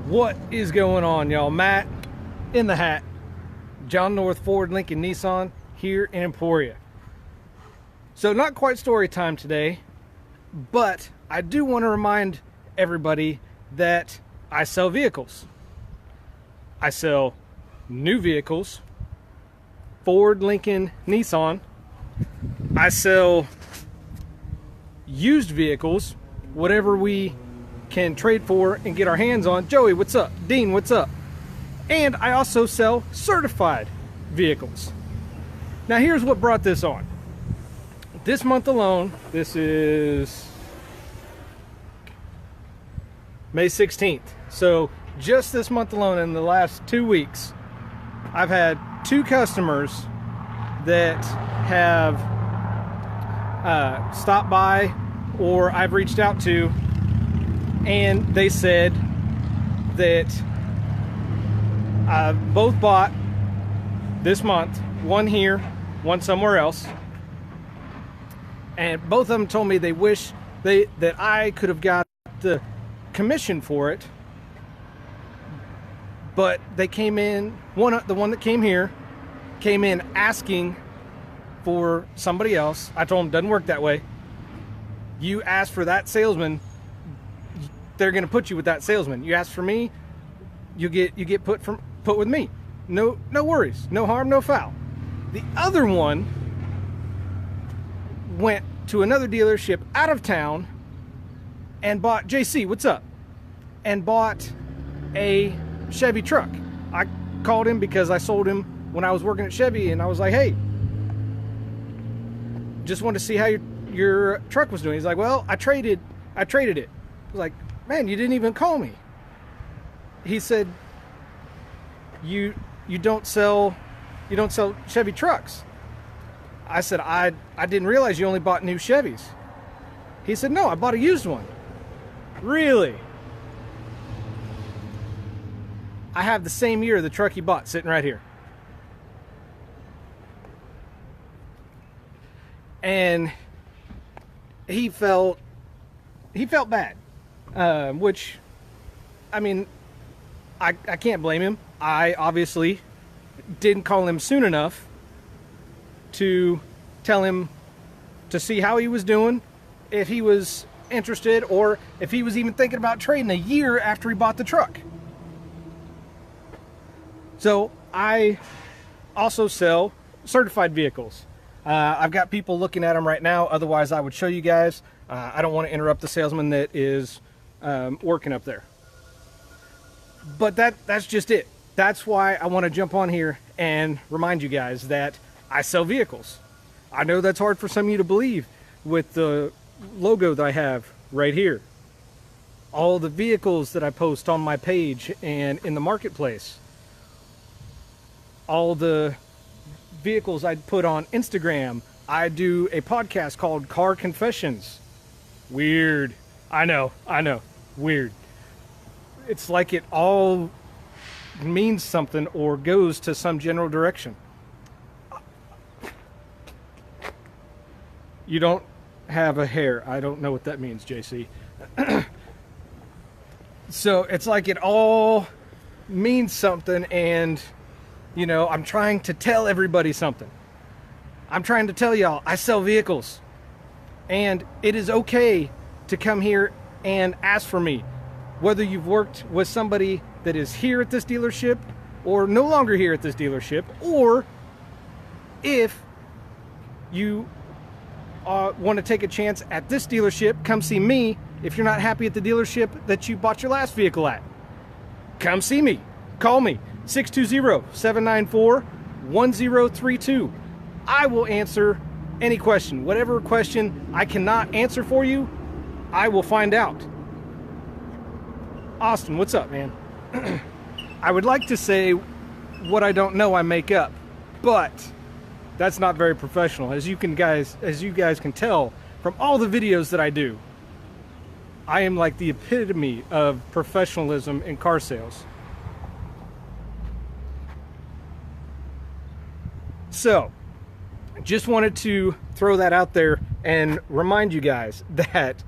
What is going on, y'all? Matt in the hat, John North Ford Lincoln Nissan here in Emporia. So not quite story time today, but I do want to remind everybody that I sell vehicles. I sell new vehicles, Ford, Lincoln, Nissan. I sell used vehicles, whatever we can trade for and get our hands on. Joey, what's up? Dean, what's up? And I also sell certified vehicles. Now here's what brought this on. This month alone, this is May 16th. So just this month alone, in the last 2 weeks, I've had 2 customers that have stopped by or I've reached out to, and they said that both bought this month, one here, one somewhere else, and both of them told me they wish that I could have got the commission for it, but they came in, the one that came here came in asking for somebody else. I told them it doesn't work that way. You ask for that salesman, they're going to put you with that salesman. You ask for me, you get put with me. No worries, no harm, no foul. The other one went to another dealership out of town and bought, JC, what's up? And bought a Chevy truck. I called him because I sold him when I was working at Chevy, and I was like, hey, just wanted to see how your truck was doing. He's like, well, I traded it. I was like, man, you didn't even call me. He said, you don't sell Chevy trucks. I said, I didn't realize you only bought new Chevys. He said, no, I bought a used one. Really? I have the same year the truck he bought sitting right here. And he felt bad, which, I mean, I can't blame him. I obviously didn't call him soon enough to tell him to see how he was doing, if he was interested, or if he was even thinking about trading a year after he bought the truck. So I also sell certified vehicles. I've got people looking at them right now, otherwise I would show you guys. I don't want to interrupt the salesman that is working up there. But that's just it. That's why I want to jump on here and remind you guys that I sell vehicles. I know that's hard for some of you to believe with the logo that I have right here. All the vehicles that I post on my page and in the marketplace. All the vehicles I put on Instagram. I do a podcast called Car Confessions. Weird. I know. Weird. It's like it all means something or goes to some general direction. You don't have a hair. I don't know what that means, JC. So it's like it all means something, and you know, I'm trying to tell everybody something. I'm trying to tell y'all I sell vehicles, and it is okay to come here and ask for me, whether you've worked with somebody that is here at this dealership or no longer here at this dealership, or if you want to take a chance at this dealership, come see me. If you're not happy at the dealership that you bought your last vehicle at, come see me. Call me, 620-794-1032. I will answer any question. Whatever question I cannot answer for you, I will find out. Austin, what's up, man? I would like to say what I don't know I make up, but that's not very professional. As you guys can tell from all the videos that I do, I am like the epitome of professionalism in car sales. So, just wanted to throw that out there and remind you guys that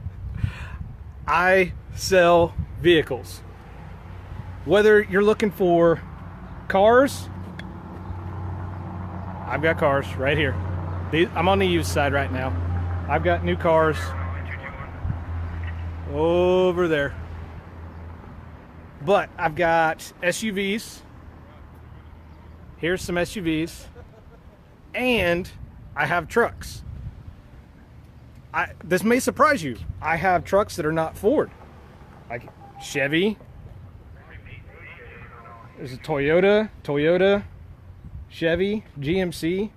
I sell vehicles. Whether you're looking for cars, I've got cars right here. I'm on the used side right now. I've got new cars over there. But I've got SUVs. Here's some SUVs. And I have trucks. This may surprise you. I have trucks that are not Ford. Like Chevy. There's a Toyota, Chevy, GMC.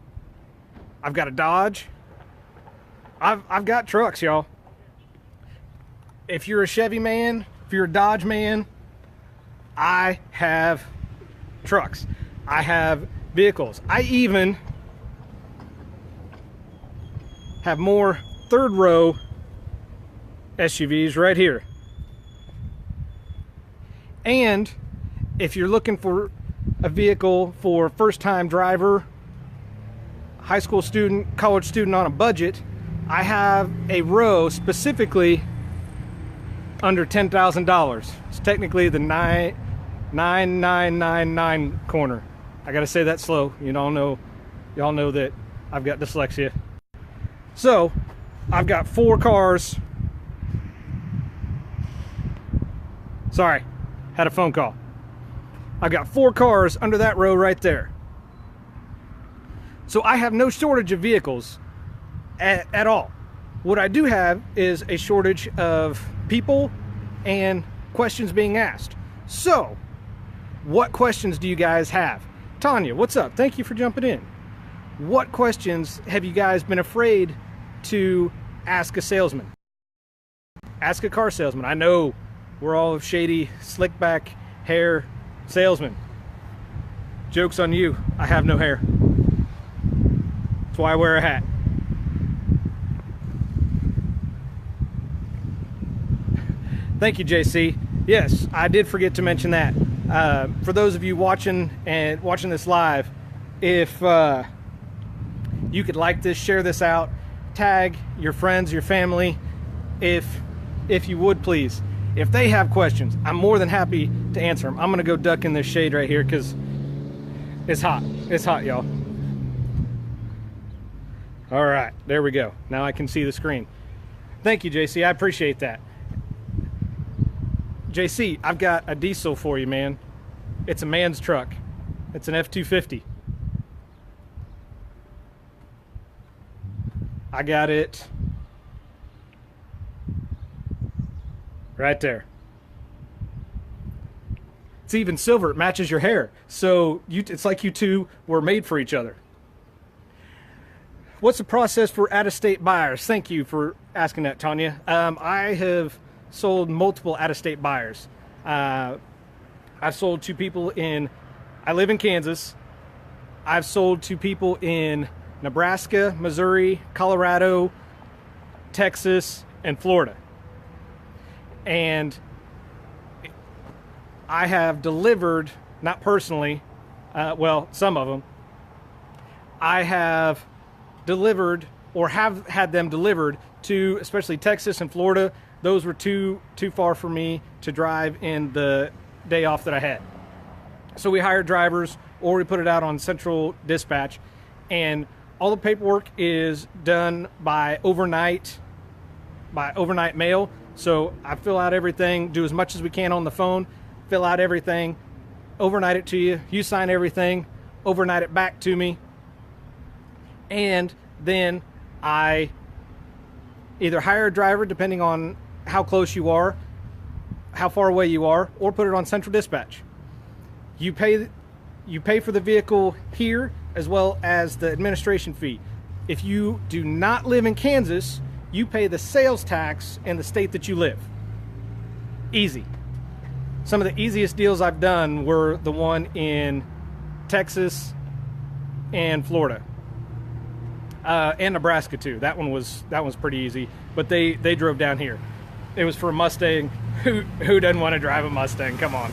I've got a Dodge. I've got trucks, y'all. If you're a Chevy man, if you're a Dodge man, I have trucks. I have vehicles. I even have more third row SUVs right here. And if you're looking for a vehicle for first-time driver, high school student, college student on a budget, I have a row specifically under $10,000. It's technically the 9999 corner. I gotta say that slow. Y'all know that I've got dyslexia. So I've got 4 cars. Sorry, had a phone call. I've got 4 cars under that row right there. So I have no shortage of vehicles at all. What I do have is a shortage of people and questions being asked. So, what questions do you guys have? Tanya, what's up? Thank you for jumping in. What questions have you guys been afraid to ask a salesman? Ask a car salesman. I know we're all shady, slick back hair salesmen. Joke's on you. I have no hair. That's why I wear a hat. Thank you, JC. Yes, I did forget to mention that. For those of you watching this live, if you could like this, share this out, tag your friends, your family, if you would please. If they have questions, I'm more than happy to answer them. I'm gonna go duck in this shade right here because it's hot. It's hot, y'all. All right, there we go. Now I can see the screen. Thank you, JC. I appreciate that. JC, I've got a diesel for you, man. It's a man's truck. It's an F-250. I got it right there. It's even silver. It matches your hair. So it's like you two were made for each other. What's the process for out-of-state buyers? Thank you for asking that, Tanya. I have sold multiple out-of-state buyers. I've sold to people I live in Kansas. I've sold to people in Nebraska, Missouri, Colorado, Texas, and Florida. And I have delivered, not personally, well, some of them, I have delivered or have had them delivered to, especially Texas and Florida. Those were too far for me to drive in the day off that I had. So we hired drivers or we put it out on central dispatch, and all the paperwork is done by overnight mail. So I fill out everything, do as much as we can on the phone, fill out everything, overnight it to you, you sign everything, overnight it back to me, and then I either hire a driver depending on how close you are, how far away you are, or put it on central dispatch. You pay for the vehicle here as well as the administration fee. If you do not live in Kansas, you pay the sales tax in the state that you live. Easy. Some of the easiest deals I've done were the one in Texas and Florida. And Nebraska too. That one was pretty easy, but they drove down here. It was for a Mustang. Who doesn't want to drive a Mustang? Come on.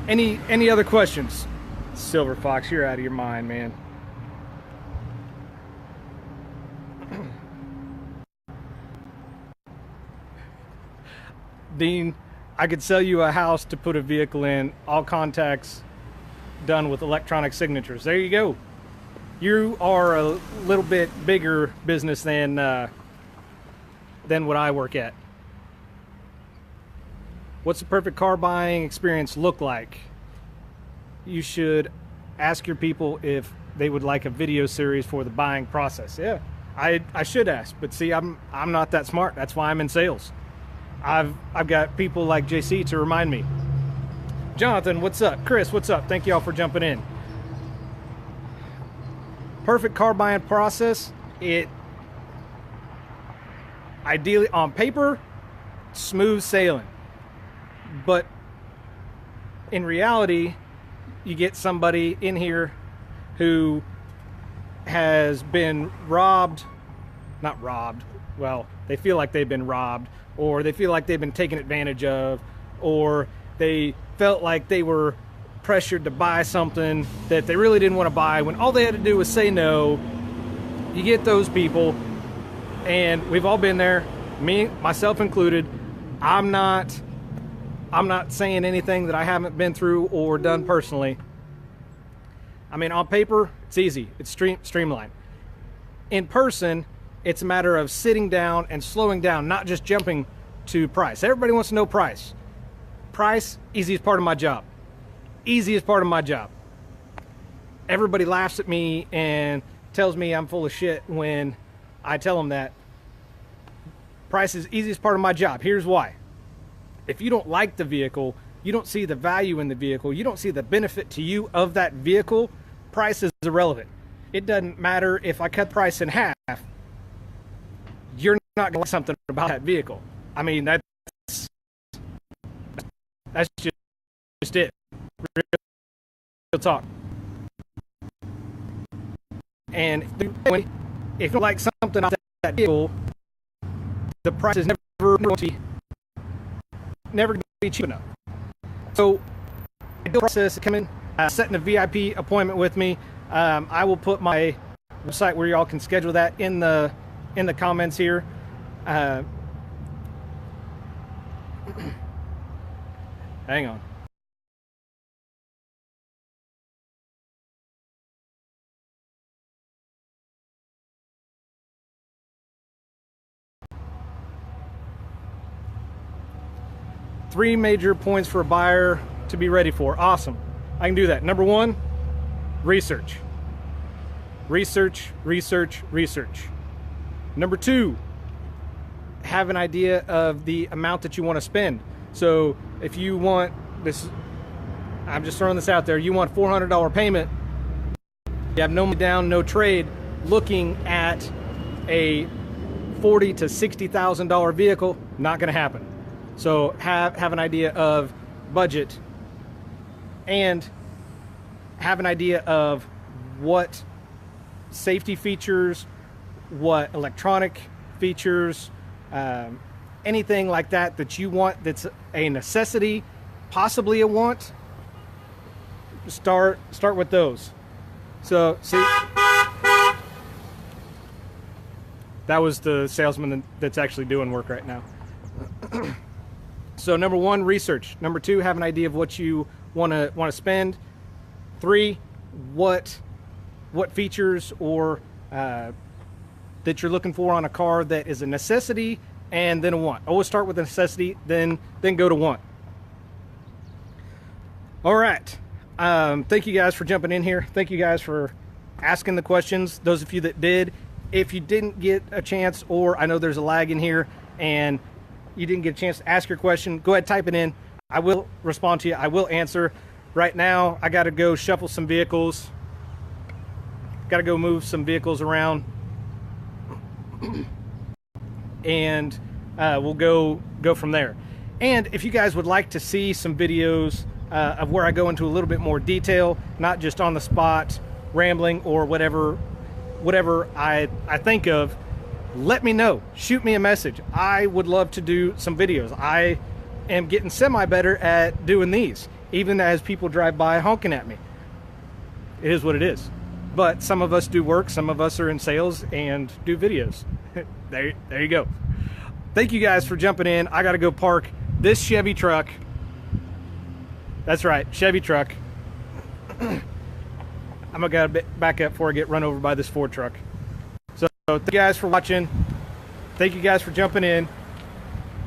Any other questions? Silver Fox, you're out of your mind, man. Dean, I could sell you a house to put a vehicle in, all contacts done with electronic signatures. There you go. You are a little bit bigger business than what I work at. What's the perfect car buying experience look like? You should ask your people if they would like a video series for the buying process. Yeah, I should ask, but see, I'm not that smart. That's why I'm in sales. I've got people like JC to remind me. Jonathan, what's up? Chris, what's up? Thank y'all for jumping in. Perfect car buying process. It ideally on paper, smooth sailing, but in reality, you get somebody in here who has been robbed, not robbed, well, they feel like they've been robbed, or they feel like they've been taken advantage of, or they felt like they were pressured to buy something that they really didn't want to buy when all they had to do was say no. You get those people, and we've all been there, me, myself included. I'm not saying anything that I haven't been through or done personally. I mean, on paper, it's easy. It's streamlined. In person, it's a matter of sitting down and slowing down, not just jumping to price. Everybody wants to know price. Price, easiest part of my job. Easiest part of my job. Everybody laughs at me and tells me I'm full of shit when I tell them that. Price is easiest part of my job. Here's why. If you don't like the vehicle, you don't see the value in the vehicle, you don't see the benefit to you of that vehicle, price is irrelevant. It doesn't matter if I cut price in half. You're not going to like something about that vehicle. I mean, that's just it. Real talk. And if you don't like something about that vehicle, the price is never going to be cheap enough. So, the process of coming, setting a VIP appointment with me. I will put my website where y'all can schedule that in the comments here. Hang on. Three major points for a buyer to be ready for. Awesome. I can do that. Number one, research. Research, research, research. Number two, have an idea of the amount that you want to spend. So if you want this, I'm just throwing this out there, you want $400 payment, you have no money down, no trade, looking at a $40,000 to $60,000 vehicle, not going to happen. So have an idea of budget and have an idea of what safety features, what electronic features, anything like that that you want that's a necessity, possibly a want. Start with those. So see, that was the salesman that's actually doing work right now. So number one, research. Number two, have an idea of what you want to spend. Three, what features or that you're looking for on a car that is a necessity, and then a want. Always start with a necessity, then go to want. All right. Thank you guys for jumping in here. Thank you guys for asking the questions. Those of you that did. If you didn't get a chance, or I know there's a lag in here and you didn't get a chance to ask your question, go ahead, type it in. I will respond to you. I will answer. Right now, I got to go shuffle some vehicles. Got to go move some vehicles around. And we'll go from there. And if you guys would like to see some videos of where I go into a little bit more detail, not just on the spot, rambling, or whatever I think of, let me know. Shoot me a message. I would love to do some videos. I am getting semi better at doing these, even as people drive by honking at me. It is what it is. But some of us do work, some of us are in sales and do videos. There you go. Thank you guys for jumping in. I got to go park this Chevy truck, that's right, Chevy truck. I'm gonna back up before I get run over by this Ford truck. So thank you guys for watching. Thank you guys for jumping in.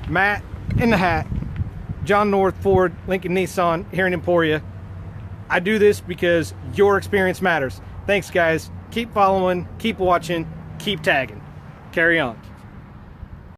Matt in the hat, John North Ford, Lincoln Nissan here in Emporia. I do this because your experience matters. Thanks guys. Keep following, keep watching, keep tagging. Carry on.